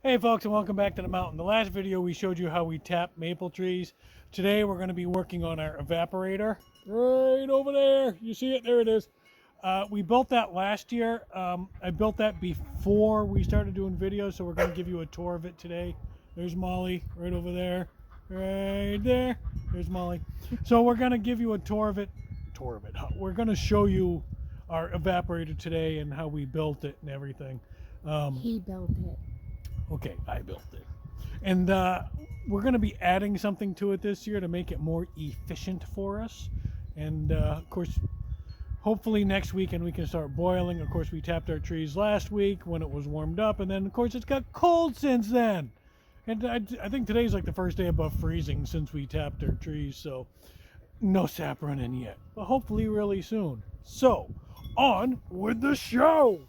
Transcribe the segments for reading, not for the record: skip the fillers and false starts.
Hey folks, and welcome back to the mountain. The last video we showed you how we tap maple trees. Today we're going to be working on our evaporator. Right over there. You see it? There it is. We built that last year. I built that before we started doing videos, so we're going to give you a tour of it today. There's Molly right over there. Right there. There's Molly. So we're going to give you a tour of it. We're going to show you our evaporator today and how we built it and everything. He built it. Okay, I built it. And we're going to be adding something to it this year to make it more efficient for us. And of course, hopefully next weekend we can start boiling. Of course, we tapped our trees last week when it was warmed up. And then, of course, it's got cold since then. And I think today's like the first day above freezing since we tapped our trees. So no sap running yet. But hopefully really soon. So, on with the show.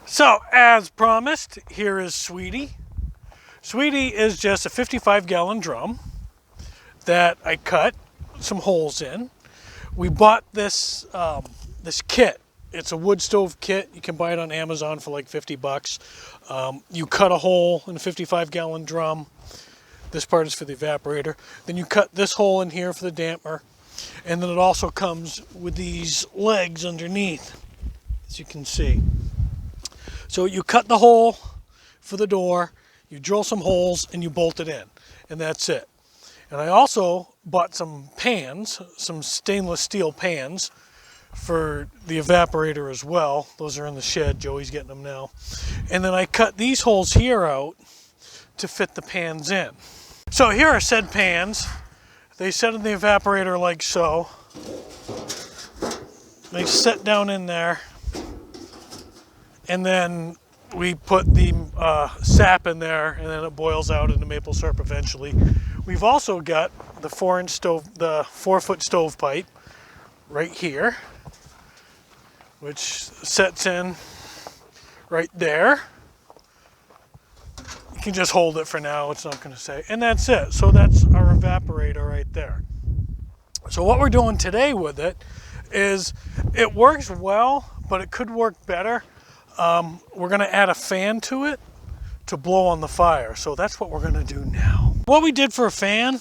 So, as promised, here is Sweetie. Sweetie is just a 55-gallon drum that I cut some holes in. We bought this this kit. It's a wood stove kit. You can buy it on Amazon for like 50 bucks. You cut a hole in a 55-gallon drum. This part is for the evaporator. Then you cut this hole in here for the damper. And then it also comes with these legs underneath, as you can see. So you cut the hole for the door, you drill some holes, and you bolt it in. And that's it. And I also bought some pans, some stainless steel pans for the evaporator as well. Those are in the shed. Joey's getting them now. And then I cut these holes here out to fit the pans in. So here are said pans. They set in the evaporator like so. They set down in there. And then we put the sap in there, and then it boils out into maple syrup eventually. We've also got the 4-foot stovepipe right here, which sets in right there. You can just hold it for now, it's not going to say. And that's it. So that's our evaporator right there. So what we're doing today with it is it works well, but it could work better. We're going to add a fan to it to blow on the fire. So that's what we're going to do now. What we did for a fan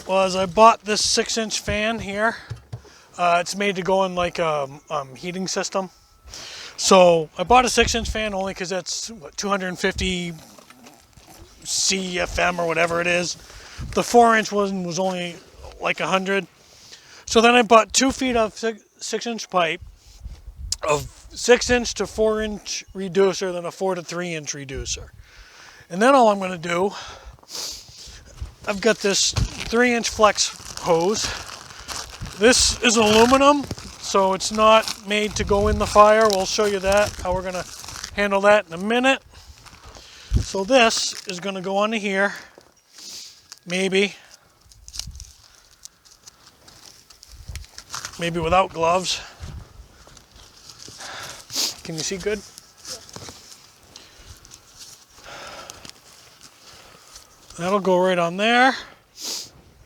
was I bought this 6-inch fan here. It's made to go in like a heating system. So I bought a 6-inch fan only because that's what, 250 CFM or whatever it is. The 4-inch one was only like 100. So then I bought 2 feet of 6-inch pipe of 6-inch to 4-inch reducer, then a 4 to 3-inch reducer. And then all I'm going to do, I've got this 3-inch flex hose. This is aluminum, so it's not made to go in the fire. We'll show you that, how we're going to handle that in a minute. So this is going to go onto here, maybe without gloves. Can you see good? That'll go right on there.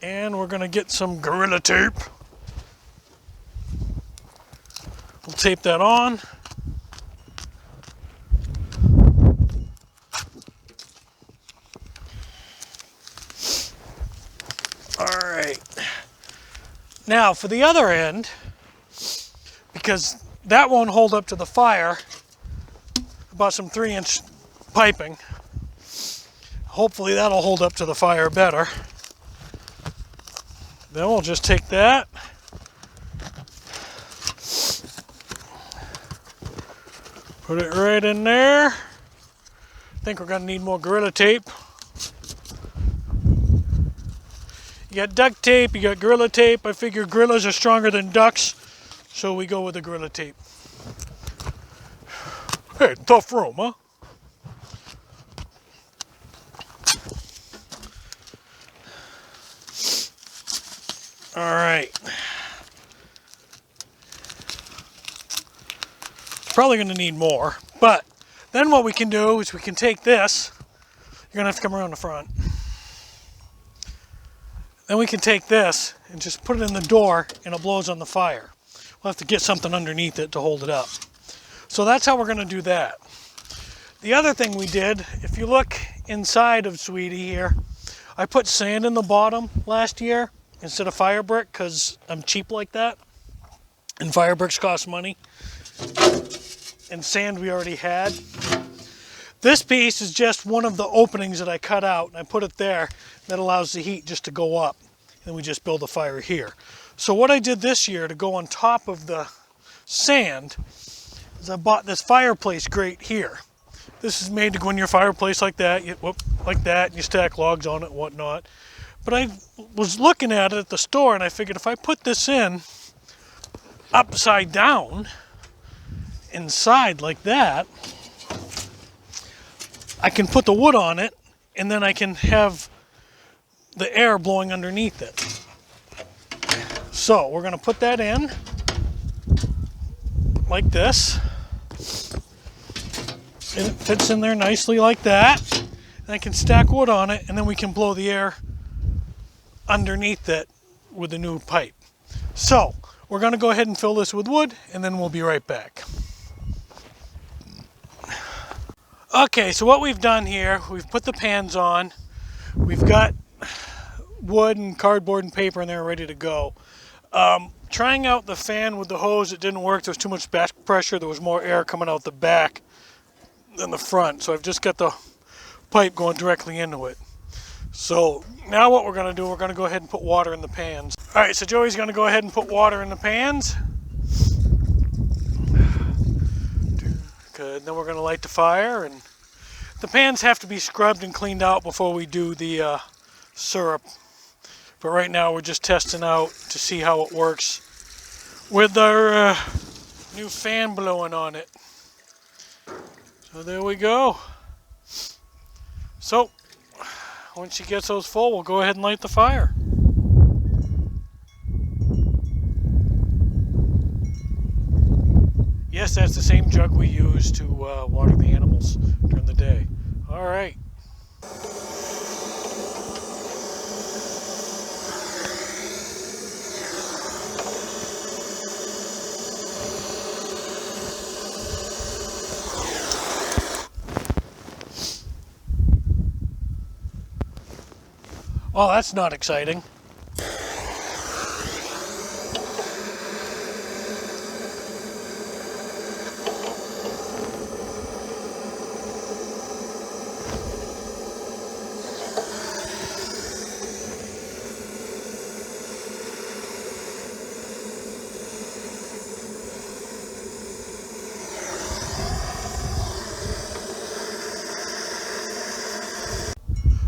And we're going to get some Gorilla Tape. We'll tape that on. All right. Now for the other end, because that won't hold up to the fire, I bought some 3-inch piping. Hopefully that'll hold up to the fire better. Then we'll just take that, put it right in there. I think we're going to need more Gorilla Tape. You got duct tape, you got Gorilla Tape. I figure gorillas are stronger than ducks, so we go with the Gorilla Tape. Hey, tough room, huh? All right. Probably going to need more, but then what we can do is we can take this. You're going to have to come around the front. Then we can take this and just put it in the door, and it blows on the fire. We'll have to get something underneath it to hold it up. So that's how we're going to do that. the other thing we did, if you look inside of Sweetie here, I put sand in the bottom last year instead of fire brick because I'm cheap like that. And fire bricks cost money. And sand we already had. This piece is just one of the openings that I cut out, and I put it there. That allows the heat just to go up. And we just build a fire here. So what I did this year to go on top of the sand is I bought this fireplace grate here. This is made to go in your fireplace like that, like that, and you stack logs on it and whatnot. But I was looking at it at the store, and I figured if I put this in upside down, inside like that, I can put the wood on it, and then I can have the air blowing underneath it. So we're going to put that in like this, and it fits in there nicely like that. And I can stack wood on it, and then we can blow the air underneath it with a new pipe. So we're going to go ahead and fill this with wood, and then we'll be right back. Okay, so what we've done here, we've put the pans on. We've got wood and cardboard and paper in there ready to go. Trying out the fan with the hose, it didn't work. There was too much back pressure. There was more air coming out the back than the front. So I've just got the pipe going directly into it. So now what we're going to do, we're going to go ahead and put water in the pans. All right, so Joey's going to go ahead and put water in the pans. Good. Then we're going to light the fire, and the pans have to be scrubbed and cleaned out before we do the syrup. But right now we're just testing out to see how it works with our new fan blowing on it. So there we go. So once she gets those full, we'll go ahead and light the fire. Yes, that's the same jug we use to water the animals during the day. All right. Oh, that's not exciting.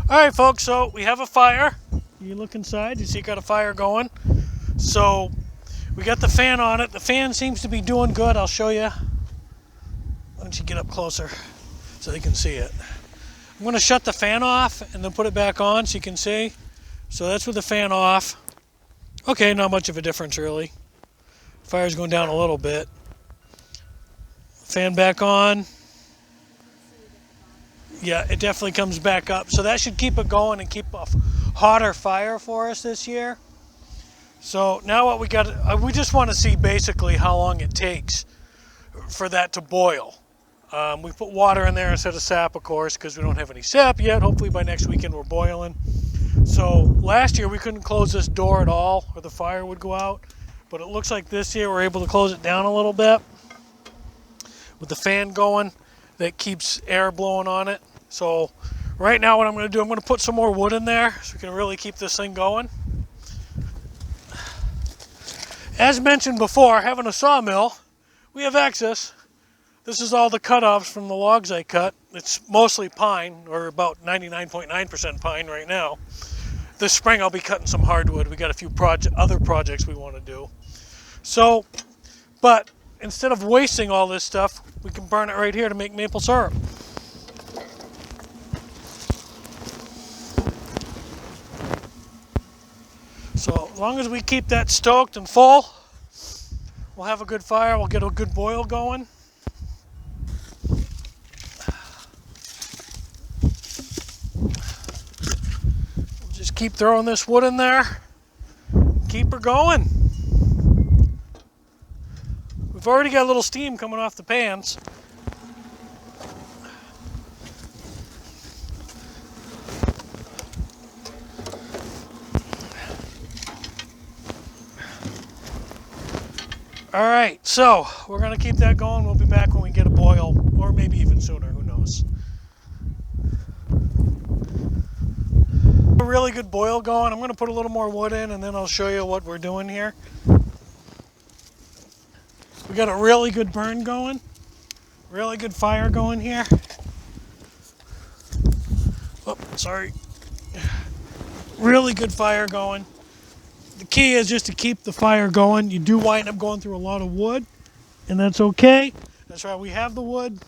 All right, folks, so we have a fire. You look inside, you see it got a fire going. So we got the fan on it. The fan seems to be doing good. I'll show you. Why don't you get up closer so they can see it. I'm going to shut the fan off and then put it back on so you can see. So that's with the fan off. Okay, not much of a difference really. Fire's going down a little bit. Fan back on. Yeah, it definitely comes back up. So that should keep it going and keep a hotter fire for us this year. So now what we got, we just want to see basically how long it takes for that to boil. We put water in there instead of sap, of course, because we don't have any sap yet. Hopefully by next weekend we're boiling. So last year we couldn't close this door at all or the fire would go out. But it looks like this year we're able to close it down a little bit with the fan going that keeps air blowing on it. So right now what I'm going to do, I'm going to put some more wood in there so we can really keep this thing going. As mentioned before, having a sawmill, we have access. This is all the cut-offs from the logs I cut. It's mostly pine, or about 99.9% pine right now. This spring I'll be cutting some hardwood. We got a few other projects we want to do. So, but instead of wasting all this stuff, we can burn it right here to make maple syrup. So as long as we keep that stoked and full, we'll have a good fire, we'll get a good boil going. We'll just keep throwing this wood in there, keep her going. We've already got a little steam coming off the pans. All right, so we're gonna keep that going. We'll be back when we get a boil, or maybe even sooner. Who knows? A really good boil going. I'm gonna put a little more wood in, and then I'll show you what we're doing here. We got a really good burn going, really good fire going here. Oh, sorry. Really good fire going. The key is just to keep the fire going. You do wind up going through a lot of wood, and that's okay. That's why we have the wood.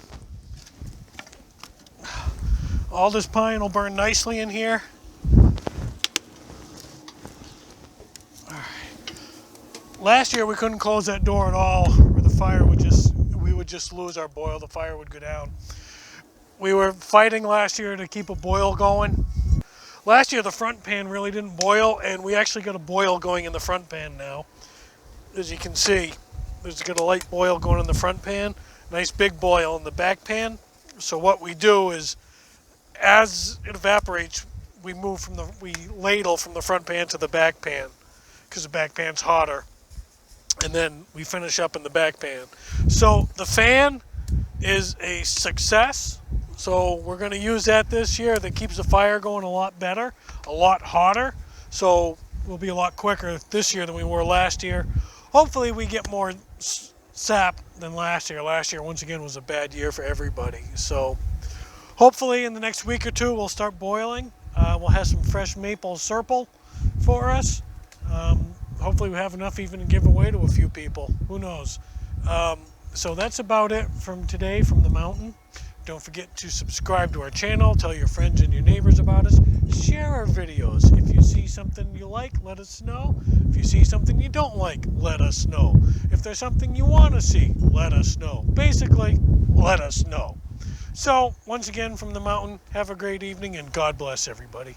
All this pine will burn nicely in here. Last year we couldn't close that door at all, or the fire would we would just lose our boil. The fire would go down. We were fighting last year to keep a boil going. Last year the front pan really didn't boil, and we actually got a boil going in the front pan now. As you can see, there's got a light boil going in the front pan, nice big boil in the back pan. So what we do is, as it evaporates, we ladle from the front pan to the back pan, because the back pan's hotter, and then we finish up in the back pan. So the fan is a success. So we're going to use that this year. That keeps the fire going a lot better, a lot hotter. So we'll be a lot quicker this year than we were last year. Hopefully we get more sap than last year. Last year, once again, was a bad year for everybody. So hopefully in the next week or two we'll start boiling. We'll have some fresh maple syrup for us. Hopefully we have enough even to give away to a few people. Who knows? So that's about it from today from the mountain. Don't forget to subscribe to our channel. Tell your friends and your neighbors about us. Share our videos. If you see something you like, let us know. If you see something you don't like, let us know. If there's something you want to see, let us know. Basically, let us know. So, once again from the mountain, have a great evening and God bless everybody.